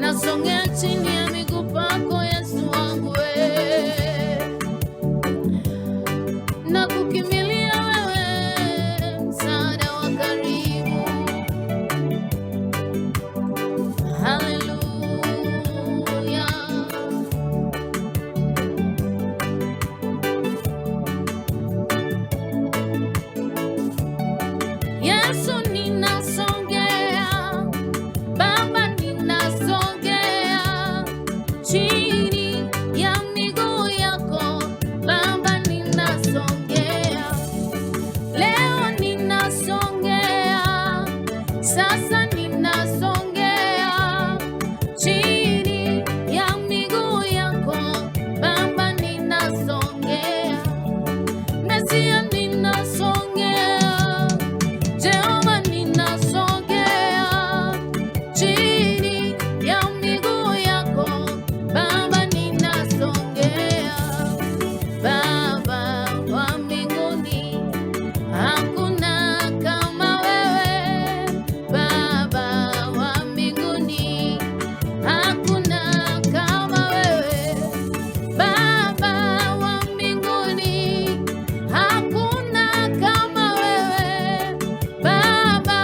nasongea chini ya miguu pako Yesu wangu na kukimbilia wewe, msaada wa karibu. Haleluya. Yesu ninasongea, Baba ninasongea chini ya miguu yako, Baba ninasongea, leo ninasongea, sasa ninasongea chini ya miguu yako, Baba ninasongea, Mesia ninasongea, Jehova ninasongea chini ya miguu yako, Baba ninasongea. Baba wa mbinguni, hakuna kama wewe. Baba wa mbinguni, hakuna kama wewe. Baba wa mbinguni, hakuna kama wewe. Baba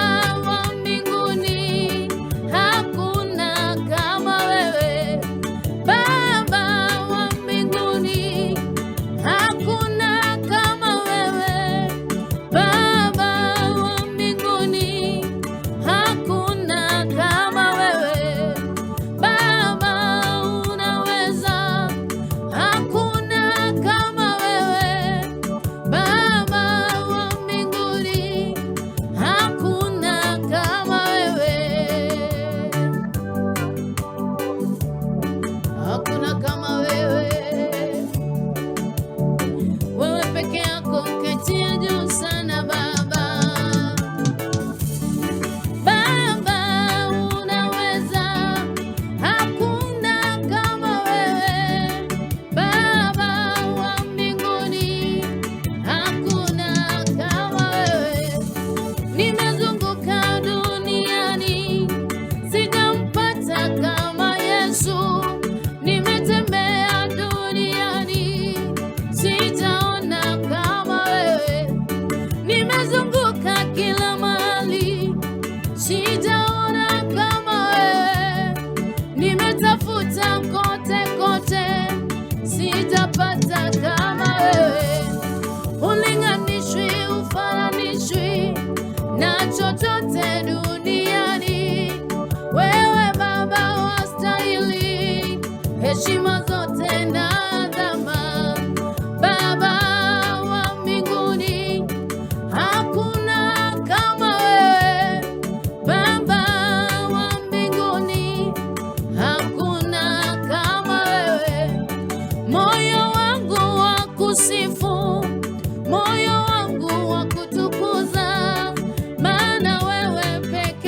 wa mbinguni, hakuna kama wewe. Baba wa mbinguni, hakuna kama wewe. Baba wa mbinguni, hakuna kama wewe. Baba unaweza, hakuna kama wewe. Baba wa mbinguni, hakuna kama wewe. Hakuna kama wewe. Wewe peke yako uketie juu sana Baba. Baba unaweza, hakuna kama wewe. Baba wa mbinguni, hakuna kama wewe. Nimezunguka duniani, sijampata kama Yesu. Nimetembea duniani, sijaona kama wewe. Nimezunguka kila mahali, sijaona kama wewe. Nimetafuta kote kote, sijapata kama wewe. Ulinganishwi, ufananishwi na chochote duniani. Wewe Baba wastahili heshima zote na adhama. Baba wa mbinguni, hakuna kama wewe. Baba wa mbinguni, hakuna kama wewe. Moyo wangu wa kusifu, moyo wangu wa kutukuza, maana wewe peke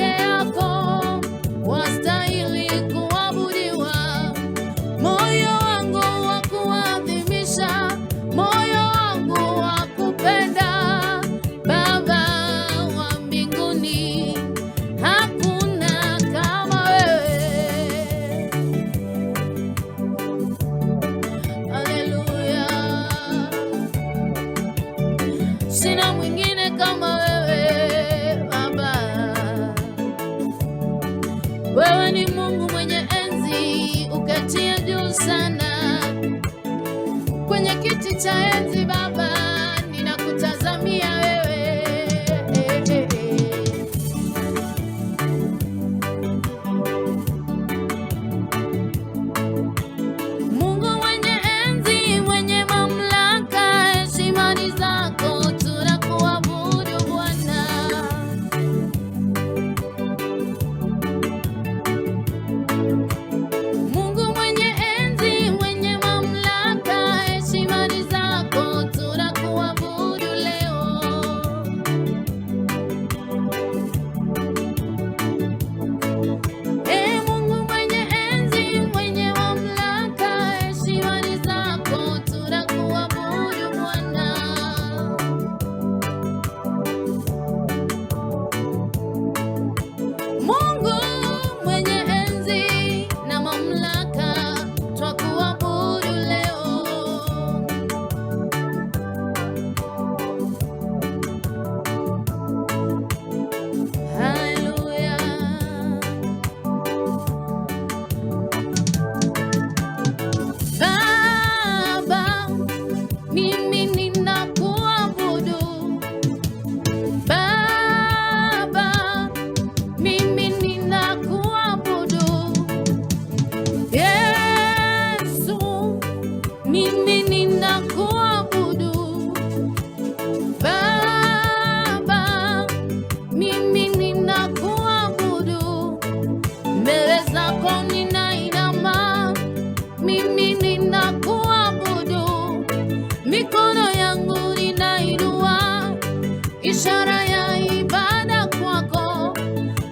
ishara ya ibada kwako.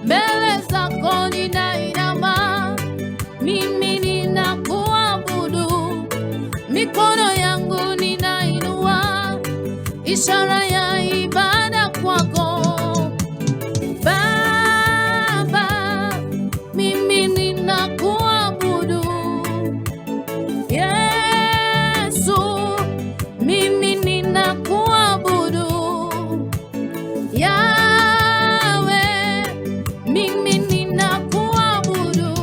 Mbele zako ninainama, mimi ninakuabudu, mikono yangu ninainua, ishara ya ibada kwako. Baba, mimi ninakuabudu. Yesu, mimi ninakuabudu. Yawe, mimi ninakuabudu.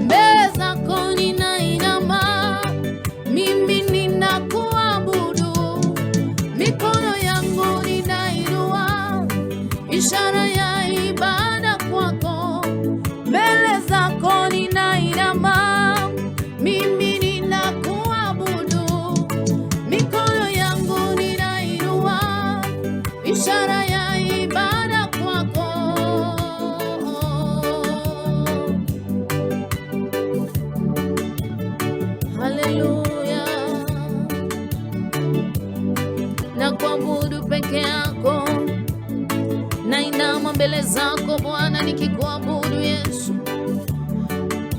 Mbele zako ninainama, mimi ninakuabudu, mikono yangu ninainua, ishara ya ibada kwako. Mbele zako ninainama, mimi ninakuabudu, mikono yangu ninainua, ishara ya ibada kwako. Haleluya, na kuabudu peke yako. Nainama mbele zako Bwana nikikuabudu Yesu.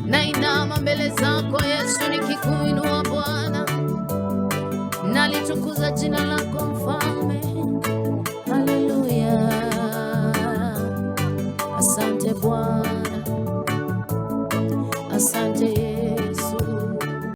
Nainama mbele zako Yesu nikikuinua Bwana. Nalitukuza jina lako.